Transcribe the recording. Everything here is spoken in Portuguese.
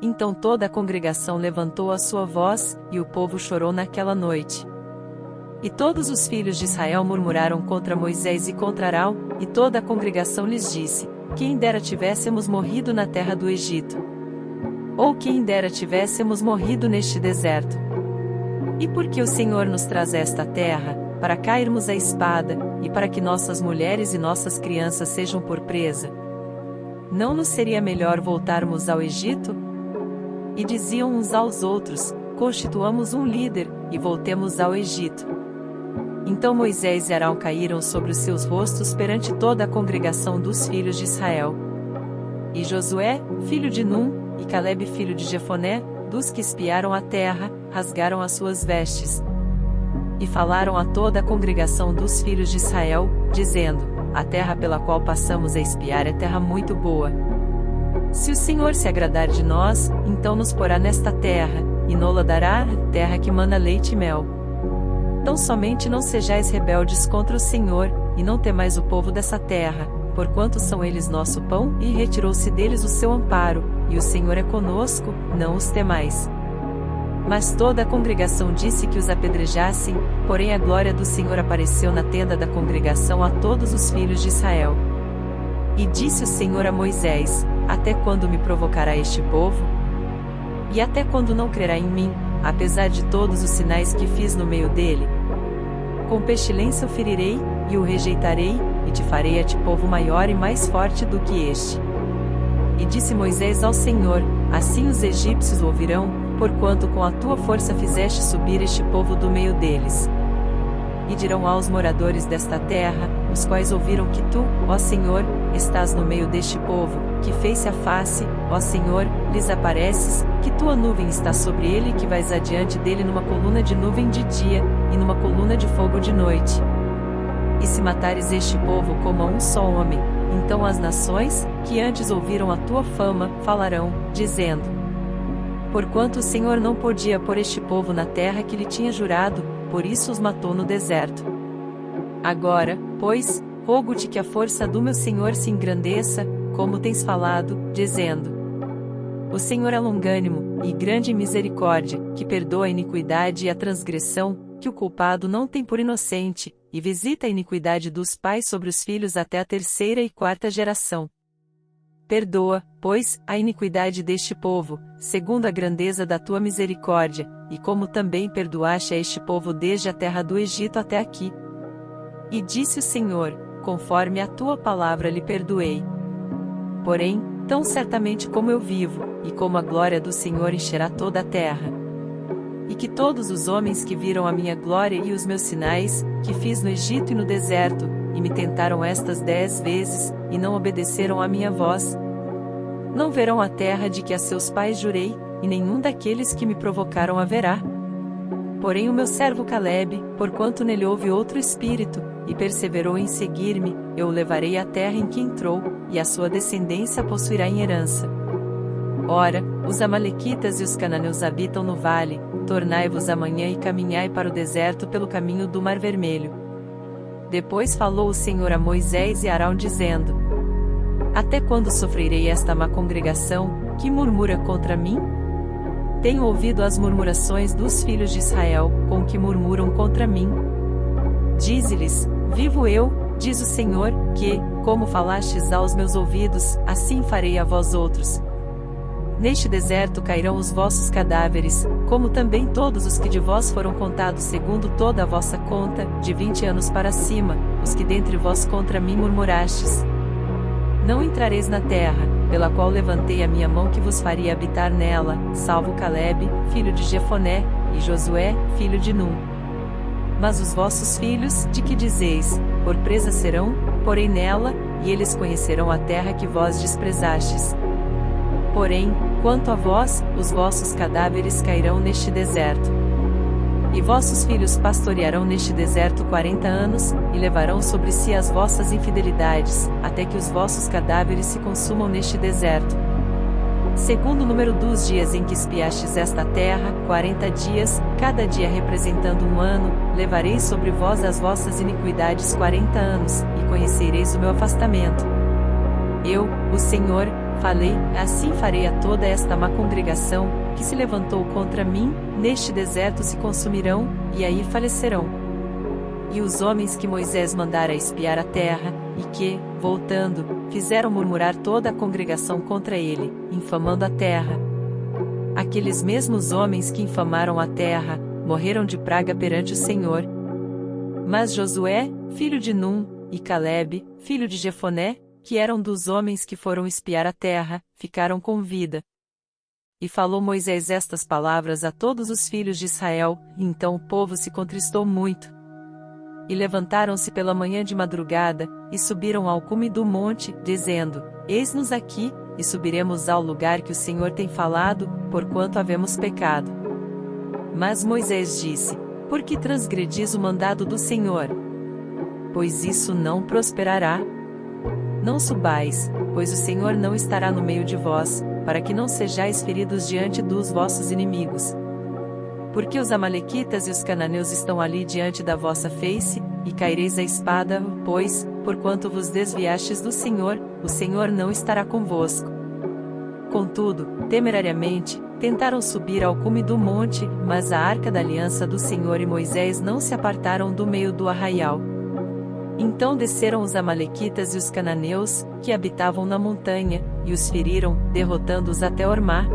Então toda a congregação levantou a sua voz, e o povo chorou naquela noite. E todos os filhos de Israel murmuraram contra Moisés e contra Arão, e toda a congregação lhes disse: quem dera tivéssemos morrido na terra do Egito! Ou quem dera tivéssemos morrido neste deserto! E por que o Senhor nos traz a esta terra, para cairmos à espada, e para que nossas mulheres e nossas crianças sejam por presa? Não nos seria melhor voltarmos ao Egito? E diziam uns aos outros: constituamos um líder, e voltemos ao Egito. Então Moisés e Arão caíram sobre os seus rostos perante toda a congregação dos filhos de Israel. E Josué, filho de Num, e Calebe filho de Jefoné, dos que espiaram a terra, rasgaram as suas vestes. E falaram a toda a congregação dos filhos de Israel, dizendo: a terra pela qual passamos a espiar é terra muito boa. Se o Senhor se agradar de nós, então nos porá nesta terra, e nola dará, terra que mana leite e mel. Tão somente não sejais rebeldes contra o Senhor, e não temais o povo dessa terra, porquanto são eles nosso pão, e retirou-se deles o seu amparo, e o Senhor é conosco, não os temais. Mas toda a congregação disse que os apedrejassem, porém a glória do Senhor apareceu na tenda da congregação a todos os filhos de Israel. E disse o Senhor a Moisés: até quando me provocará este povo? E até quando não crerá em mim, apesar de todos os sinais que fiz no meio dele? Com pestilência o ferirei, e o rejeitarei, e te farei a ti povo maior e mais forte do que este. E disse Moisés ao Senhor: assim os egípcios ouvirão, porquanto com a tua força fizeste subir este povo do meio deles. E dirão aos moradores desta terra, os quais ouviram que tu, ó Senhor, estás no meio deste povo, que fez-se a face, ó Senhor, lhes apareces, que tua nuvem está sobre ele e que vais adiante dele numa coluna de nuvem de dia, e numa coluna de fogo de noite. E se matares este povo como a um só homem, então as nações, que antes ouviram a tua fama, falarão, dizendo: porquanto o Senhor não podia pôr este povo na terra que lhe tinha jurado, por isso os matou no deserto. Agora, pois, rogo-te que a força do meu Senhor se engrandeça, como tens falado, dizendo: o Senhor é longânimo, e grande em misericórdia, que perdoa a iniquidade e a transgressão, que o culpado não tem por inocente, e visita a iniquidade dos pais sobre os filhos até a terceira e quarta geração. Perdoa, pois, a iniquidade deste povo, segundo a grandeza da tua misericórdia, e como também perdoaste a este povo desde a terra do Egito até aqui. E disse o Senhor: conforme a tua palavra lhe perdoei. Porém, tão certamente como eu vivo, e como a glória do Senhor encherá toda a terra, e que todos os homens que viram a minha glória e os meus sinais, que fiz no Egito e no deserto, e me tentaram estas 10 vezes, e não obedeceram à minha voz, não verão a terra de que a seus pais jurei, e nenhum daqueles que me provocaram a verá. Porém o meu servo Calebe, porquanto nele houve outro espírito, e perseverou em seguir-me, eu o levarei à terra em que entrou, e a sua descendência possuirá em herança. Ora, os amalequitas e os cananeus habitam no vale, tornai-vos amanhã e caminhai para o deserto pelo caminho do Mar Vermelho. Depois falou o Senhor a Moisés e Arão dizendo: até quando sofrerei esta má congregação, que murmura contra mim? Tenho ouvido as murmurações dos filhos de Israel, com que murmuram contra mim. Dize-lhes: vivo eu, diz o Senhor, que, como falastes aos meus ouvidos, assim farei a vós outros. Neste deserto cairão os vossos cadáveres, como também todos os que de vós foram contados segundo toda a vossa conta, de 20 anos para cima, os que dentre vós contra mim murmurastes. Não entrareis na terra, pela qual levantei a minha mão que vos faria habitar nela, salvo Calebe, filho de Jefoné, e Josué, filho de Num. Mas os vossos filhos, de que dizeis, por presa serão, porém nela, e eles conhecerão a terra que vós desprezastes. Porém, quanto a vós, os vossos cadáveres cairão neste deserto. E vossos filhos pastorearão neste deserto 40 anos, e levarão sobre si as vossas infidelidades, até que os vossos cadáveres se consumam neste deserto. Segundo o número dos dias em que espiastes esta terra, 40 dias, cada dia representando um ano, levareis sobre vós as vossas iniquidades 40 anos, e conhecereis o meu afastamento. Eu, o Senhor, falei, assim farei a toda esta má congregação, que se levantou contra mim, neste deserto se consumirão, e aí falecerão. E os homens que Moisés mandara espiar a terra, e que, voltando, fizeram murmurar toda a congregação contra ele, infamando a terra. Aqueles mesmos homens que infamaram a terra, morreram de praga perante o Senhor. Mas Josué, filho de Num, e Calebe, filho de Jefoné, que eram dos homens que foram espiar a terra, ficaram com vida. E falou Moisés estas palavras a todos os filhos de Israel, e então o povo se contristou muito. E levantaram-se pela manhã de madrugada, e subiram ao cume do monte, dizendo, Eis-nos aqui, e subiremos ao lugar que o Senhor tem falado, porquanto havemos pecado. Mas Moisés disse, Por que transgredis o mandado do Senhor? Pois isso não prosperará. Não subais, pois o Senhor não estará no meio de vós, para que não sejais feridos diante dos vossos inimigos. Porque os amalequitas e os cananeus estão ali diante da vossa face, e caireis a espada, pois, porquanto vos desviastes do Senhor, o Senhor não estará convosco. Contudo, temerariamente, tentaram subir ao cume do monte, mas a arca da aliança do Senhor e Moisés não se apartaram do meio do arraial. Então desceram os amalequitas e os cananeus, que habitavam na montanha, e os feriram, derrotando-os até Ormá,